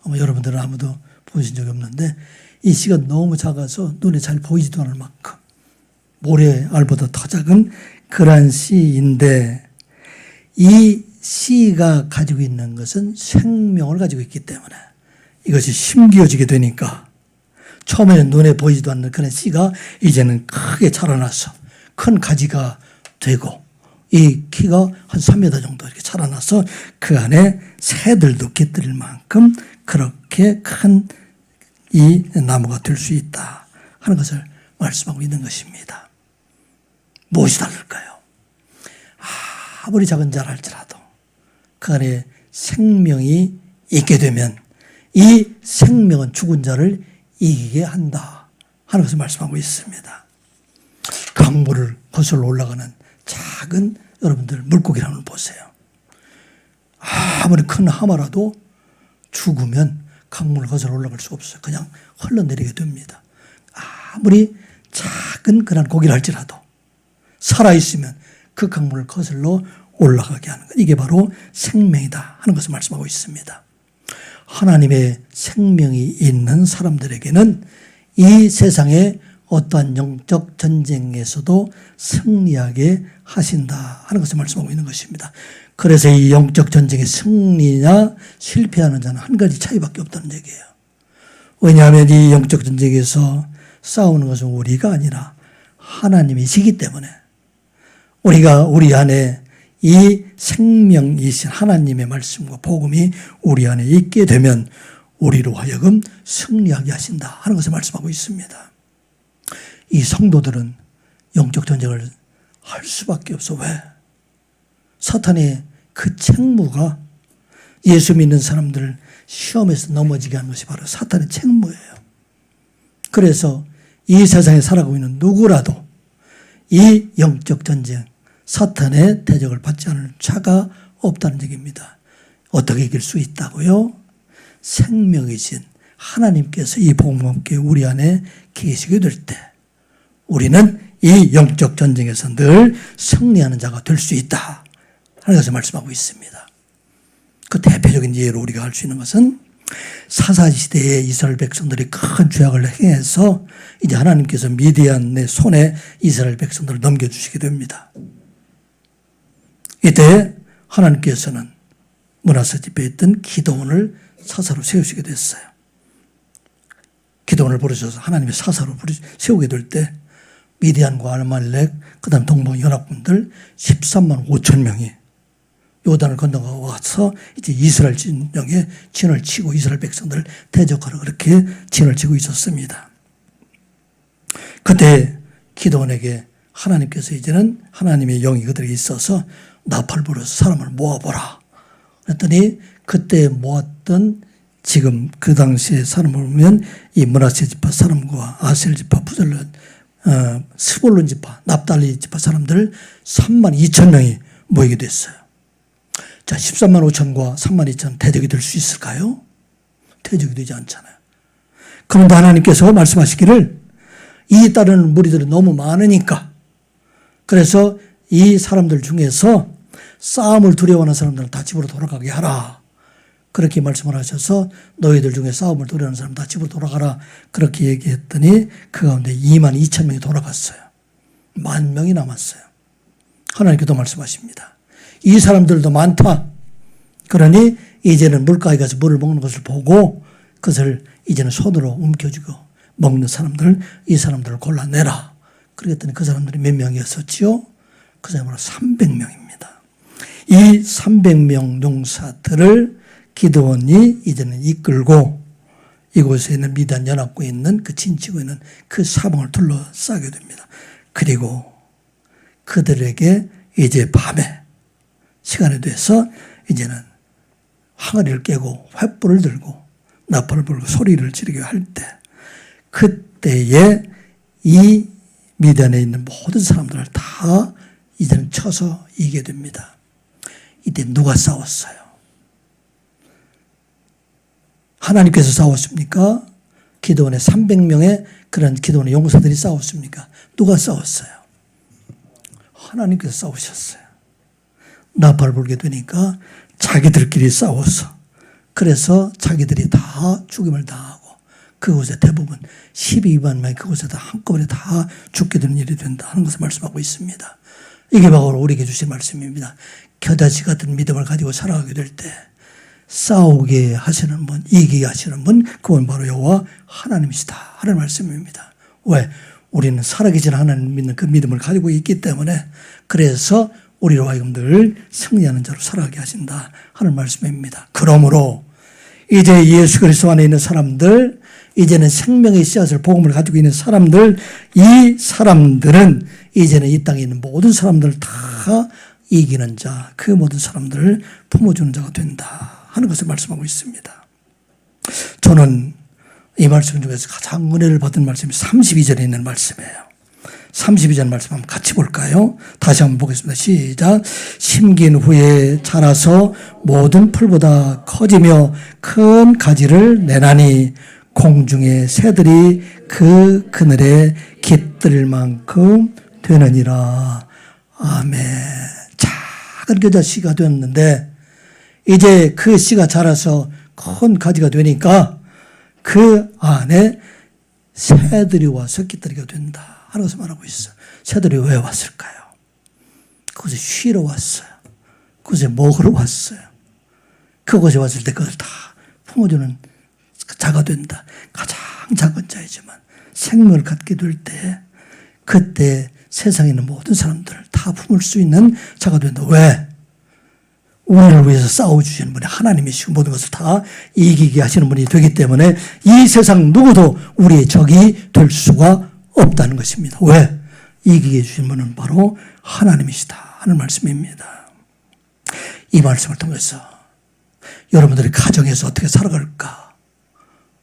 아마 여러분들은 아무도 보신 적이 없는데 이 씨가 너무 작아서 눈에 잘 보이지도 않을 만큼 모래알보다 더 작은 그러한 씨인데 이 씨가 가지고 있는 것은 생명을 가지고 있기 때문에 이것이 심기어지게 되니까 처음에는 눈에 보이지도 않는 그런 씨가 이제는 크게 자라나서 큰 가지가 되고 이 키가 한 3m 정도 이렇게 자라나서 그 안에 새들도 깃들일 만큼 그렇게 큰 이 나무가 될 수 있다 하는 것을 말씀하고 있는 것입니다. 무엇이 다를까요? 아무리 작은 자라 할지라도 그 안에 생명이 있게 되면 이 생명은 죽은 자를 이기게 한다 하는 것을 말씀하고 있습니다. 강물을 거슬러 올라가는 작은 여러분들 물고기를 한번 보세요. 아무리 큰 하마라도 죽으면 강물을 거슬러 올라갈 수가 없어요. 그냥 흘러내리게 됩니다. 아무리 작은 그런 고기를 할지라도 살아있으면 그 강물을 거슬러 올라가게 하는 것. 이게 바로 생명이다 하는 것을 말씀하고 있습니다. 하나님의 생명이 있는 사람들에게는 이 세상의 어떠한 영적 전쟁에서도 승리하게 하신다 하는 것을 말씀하고 있는 것입니다. 그래서 이 영적 전쟁의 승리냐 실패하는 자는 한 가지 차이밖에 없다는 얘기예요. 왜냐하면 이 영적 전쟁에서 싸우는 것은 우리가 아니라 하나님이시기 때문에 우리가 우리 안에 이 생명이신 하나님의 말씀과 복음이 우리 안에 있게 되면 우리로 하여금 승리하게 하신다 하는 것을 말씀하고 있습니다. 이 성도들은 영적 전쟁을 할 수밖에 없어. 왜? 사탄의 그 책무가 예수 믿는 사람들을 시험에서 넘어지게 하는 것이 바로 사탄의 책무예요. 그래서 이 세상에 살아가고 있는 누구라도 이 영적 전쟁, 사탄의 대적을 받지 않을 자가 없다는 얘기입니다. 어떻게 이길 수 있다고요? 생명이신 하나님께서 이 복음과 함께 우리 안에 계시게 될 때 우리는 이 영적 전쟁에서 늘 승리하는 자가 될 수 있다 하는 것을 말씀하고 있습니다. 그 대표적인 예로 우리가 알 수 있는 것은 사사시대에 이스라엘 백성들이 큰 죄악을 행해서 이제 하나님께서 미디안의 손에 이스라엘 백성들을 넘겨주시게 됩니다. 이때 하나님께서는 므낫세 집회에 있던 기드온을 사사로 세우시게 됐어요. 기드온을 부르셔서 하나님의 사사로 세우게 될 때 미디안과 아말렉 그 다음 동방 연합군들 13만 5천 명이 요단을 건너가서 이제 이스라엘 진영에 진을 치고 이스라엘 백성들을 대적하러 그렇게 진을 치고 있었습니다. 그때 기드온에게 하나님께서 이제는 하나님의 영이 그들에게 있어서 나팔 불어서 사람을 모아보라. 그랬더니 그때 모았던 지금 그 당시에 사람을 보면 이 므낫세 지파 사람과 아셀 지파, 부절론, 스볼론 지파, 납달리 지파 사람들 3만 2천 명이 모이게 됐어요. 자, 13만 5천과 3만 2천 대적이 될 수 있을까요? 대적이 되지 않잖아요. 그런데 하나님께서 말씀하시기를 이 따르는 무리들이 너무 많으니까 그래서 이 사람들 중에서 싸움을 두려워하는 사람들은 다 집으로 돌아가게 하라. 그렇게 말씀을 하셔서 너희들 중에 싸움을 두려워하는 사람 다 집으로 돌아가라. 그렇게 얘기했더니 그 가운데 2만 2천 명이 돌아갔어요. 10,000명이 남았어요. 하나님께도 말씀하십니다. 이 사람들도 많다. 그러니 이제는 물가에 가서 물을 먹는 것을 보고 그것을 이제는 손으로 움켜쥐고 먹는 사람들, 이 사람들을 골라내라. 그랬더니 그 사람들이 몇 명이었었지요? 그 사람으로 300명입니다. 이 300명 용사들을 기드온이 이제는 이끌고 이곳에 있는 미디안 연합군에 있는 그 진치고 있는 그 사방을 둘러싸게 됩니다. 그리고 그들에게 이제 밤에 시간이 돼서 이제는 항아리를 깨고 횃불을 들고 나팔을 불고 소리를 지르게 할 때 그때에 이 미디안에 있는 모든 사람들을 다 이제는 쳐서 이기게 됩니다. 이때 누가 싸웠어요? 하나님께서 싸웠습니까? 기드온의 300명의 그런 기드온의 용사들이 싸웠습니까? 누가 싸웠어요? 하나님께서 싸우셨어요. 나팔을 불게 되니까 자기들끼리 싸워서 그래서 자기들이 다 죽임을 당하고 그곳에 대부분 12만 명이 그곳에 다 한꺼번에 다 죽게 되는 일이 된다 하는 것을 말씀하고 있습니다. 이게 바로 우리에게 주신 말씀입니다. 겨자씨 같은 믿음을 가지고 살아가게 될 때 싸우게 하시는 분, 이기게 하시는 분, 그건 바로 여호와 하나님이시다 하는 말씀입니다. 왜? 우리는 살아계신 하나님 믿는 그 믿음을 가지고 있기 때문에 그래서 우리로 하여금 늘 승리하는 자로 살아가게 하신다 하는 말씀입니다. 그러므로 이제 예수 그리스도 안에 있는 사람들, 이제는 생명의 씨앗을 복음을 가지고 있는 사람들, 이 사람들은 이제는 이 땅에 있는 모든 사람들을 다 이기는 자, 그 모든 사람들을 품어주는 자가 된다 하는 것을 말씀하고 있습니다. 저는 이 말씀 중에서 가장 은혜를 받은 말씀이 32절에 있는 말씀이에요. 32절 말씀 한번 같이 볼까요? 다시 한번 보겠습니다. 시작. 심긴 후에 자라서 모든 풀보다 커지며 큰 가지를 내나니 공중의 새들이 그 그늘에 깃들 만큼 되느니라. 아멘. 작은 겨자 씨가 되었는데 이제 그 씨가 자라서 큰 가지가 되니까 그 안에 새들이 와서 깃들이게 된다 하는 것을 말하고 있어요. 새들이 왜 왔을까요? 그것이 쉬러 왔어요. 그것이 먹으러 왔어요. 그것이 왔을 때 그것을 다 품어주는 자가 된다. 가장 작은 자이지만 생명을 갖게 될 때 그때 세상에 있는 모든 사람들을 다 품을 수 있는 자가 된다. 왜? 우리를 위해서 싸워주시는 분이 하나님이시고 모든 것을 다 이기게 하시는 분이 되기 때문에 이 세상 누구도 우리의 적이 될 수가 없다는 것입니다. 왜? 이기게 해주신 분은 바로 하나님이시다 하는 말씀입니다. 이 말씀을 통해서 여러분들의 가정에서 어떻게 살아갈까?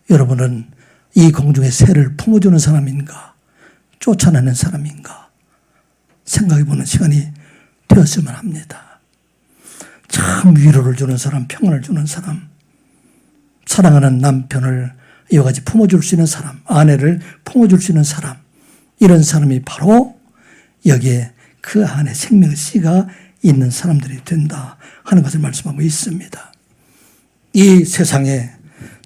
여러분은 이 공중의 새를 품어주는 사람인가? 쫓아내는 사람인가? 생각해보는 시간이 되었으면 합니다. 참 위로를 주는 사람, 평안을 주는 사람, 사랑하는 남편을 이와 같이 품어줄 수 있는 사람, 아내를 품어줄 수 있는 사람, 이런 사람이 바로 여기에 그 안에 생명의 씨가 있는 사람들이 된다 하는 것을 말씀하고 있습니다. 이 세상에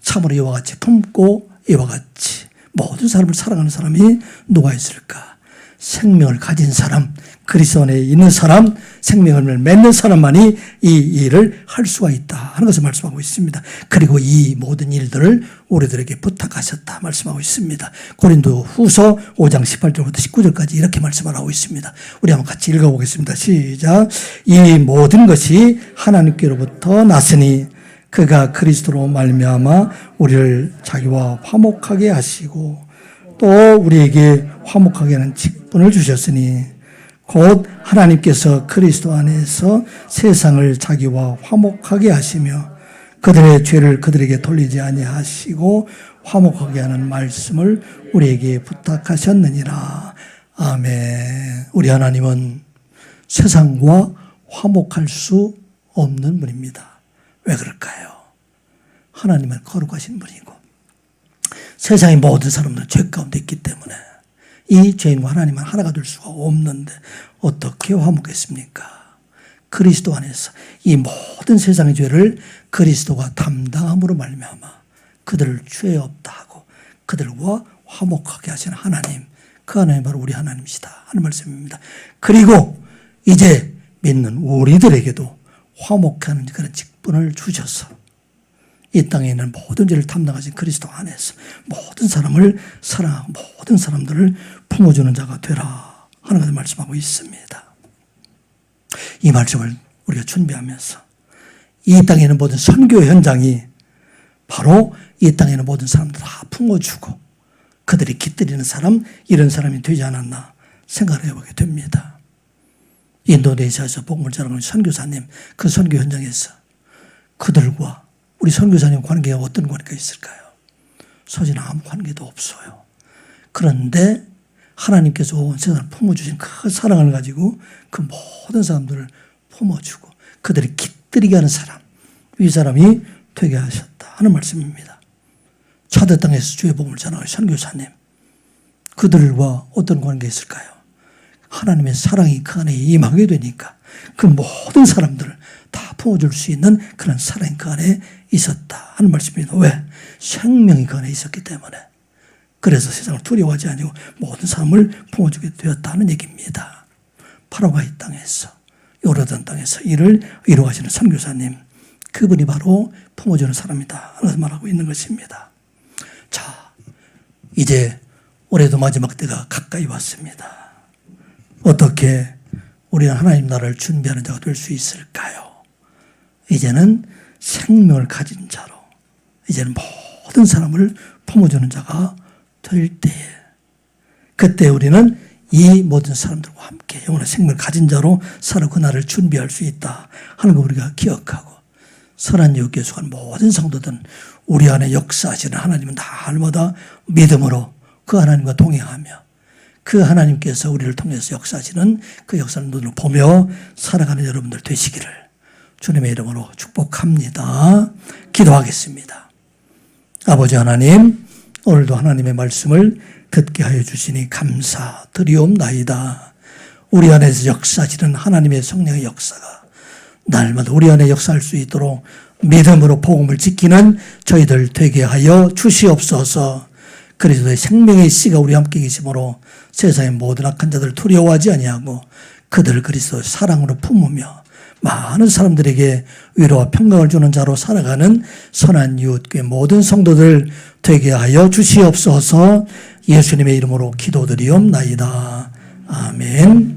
참으로 이와 같이 품고 이와 같이 모든 사람을 사랑하는 사람이 누가 있을까? 생명을 가진 사람, 그리스도 안에 있는 사람, 생명을 맺는 사람만이 이 일을 할 수가 있다 하는 것을 말씀하고 있습니다. 그리고 이 모든 일들을 우리들에게 부탁하셨다 말씀하고 있습니다. 고린도 후서 5장 18절부터 19절까지 이렇게 말씀을 하고 있습니다. 우리 한번 같이 읽어보겠습니다. 시작. 이 모든 것이 하나님께로부터 났으니 그가 그리스도로 말미암아 우리를 자기와 화목하게 하시고 또 우리에게 화목하게 하는 직분을 주셨으니 곧 하나님께서 그리스도 안에서 세상을 자기와 화목하게 하시며 그들의 죄를 그들에게 돌리지 아니하시고 화목하게 하는 말씀을 우리에게 부탁하셨느니라. 아멘. 우리 하나님은 세상과 화목할 수 없는 분입니다. 왜 그럴까요? 하나님은 거룩하신 분이고 세상의 모든 사람들은 죄 가운데 있기 때문에 이 죄인과 하나님은 하나가 될 수가 없는데 어떻게 화목했습니까? 그리스도 안에서 이 모든 세상의 죄를 그리스도가 담당함으로 말미암아 그들을 죄 없다 하고 그들과 화목하게 하시는 하나님, 그 하나님 바로 우리 하나님이시다 하는 말씀입니다. 그리고 이제 믿는 우리들에게도 화목하는 그런 직분을 주셔서 이 땅에 있는 모든 죄를 담당하신 그리스도 안에서 모든 사람을 사랑하고 모든 사람들을 품어주는 자가 되라 하는 것을 말씀하고 있습니다. 이 말씀을 우리가 준비하면서 이 땅에 있는 모든 선교 현장이 바로 이 땅에 있는 모든 사람들 다 품어주고 그들이 깃들이는 사람, 이런 사람이 되지 않았나 생각을 해보게 됩니다. 인도네시아에서 복음을 전하는 선교사님, 그 선교 현장에서 그들과 우리 선교사님 관계가 어떤 관계가 있을까요? 사실 아무 관계도 없어요. 그런데 하나님께서 온 세상을 품어주신 그 사랑을 가지고 그 모든 사람들을 품어주고 그들이 깃들이게 하는 사람, 이 사람이 되게 하셨다 하는 말씀입니다. 차대 땅에서 주의 복음을 전하는 선교사님, 그들과 어떤 관계가 있을까요? 하나님의 사랑이 그 안에 임하게 되니까 그 모든 사람들을 다 품어줄 수 있는 그런 사랑이 그 안에 있었다 하는 말씀입니다. 왜? 생명이 그 안에 있었기 때문에. 그래서 세상을 두려워하지 아니고 모든 사람을 품어주게 되었다는 얘기입니다. 파라과이 땅에서, 요르단 땅에서 일을 이루어가시는 선교사님, 그분이 바로 품어주는 사람이다 하는 말하고 있는 것입니다. 자, 이제 올해도 마지막 때가 가까이 왔습니다. 어떻게 우리는 하나님 나라를 준비하는 자가 될 수 있을까요? 이제는 생명을 가진 자로, 이제는 모든 사람을 품어주는 자가 될 때에, 그때 우리는 이 모든 사람들과 함께 영원한 생명을 가진 자로 살아 그날을 준비할 수 있다 하는 거 우리가 기억하고, 선한 이웃 계속하는 모든 성도들은 우리 안에 역사하시는 하나님은 날마다 믿음으로 그 하나님과 동행하며 그 하나님께서 우리를 통해서 역사하시는 그 역사를 눈으로 보며 살아가는 여러분들 되시기를 주님의 이름으로 축복합니다. 기도하겠습니다. 아버지 하나님, 오늘도 하나님의 말씀을 듣게 하여 주시니 감사드리옵나이다. 우리 안에서 역사하시는 하나님의 성령의 역사가 날마다 우리 안에 역사할 수 있도록 믿음으로 복음을 지키는 저희들 되게 하여 주시옵소서. 그리스도의 생명의 씨가 우리 함께 계심으로 세상의 모든 악한 자들을 두려워하지 아니하고 그들을 그리스도의 사랑으로 품으며 많은 사람들에게 위로와 평강을 주는 자로 살아가는 선한 이웃교회 모든 성도들 되게 하여 주시옵소서. 예수님의 이름으로 기도드리옵나이다. 아멘.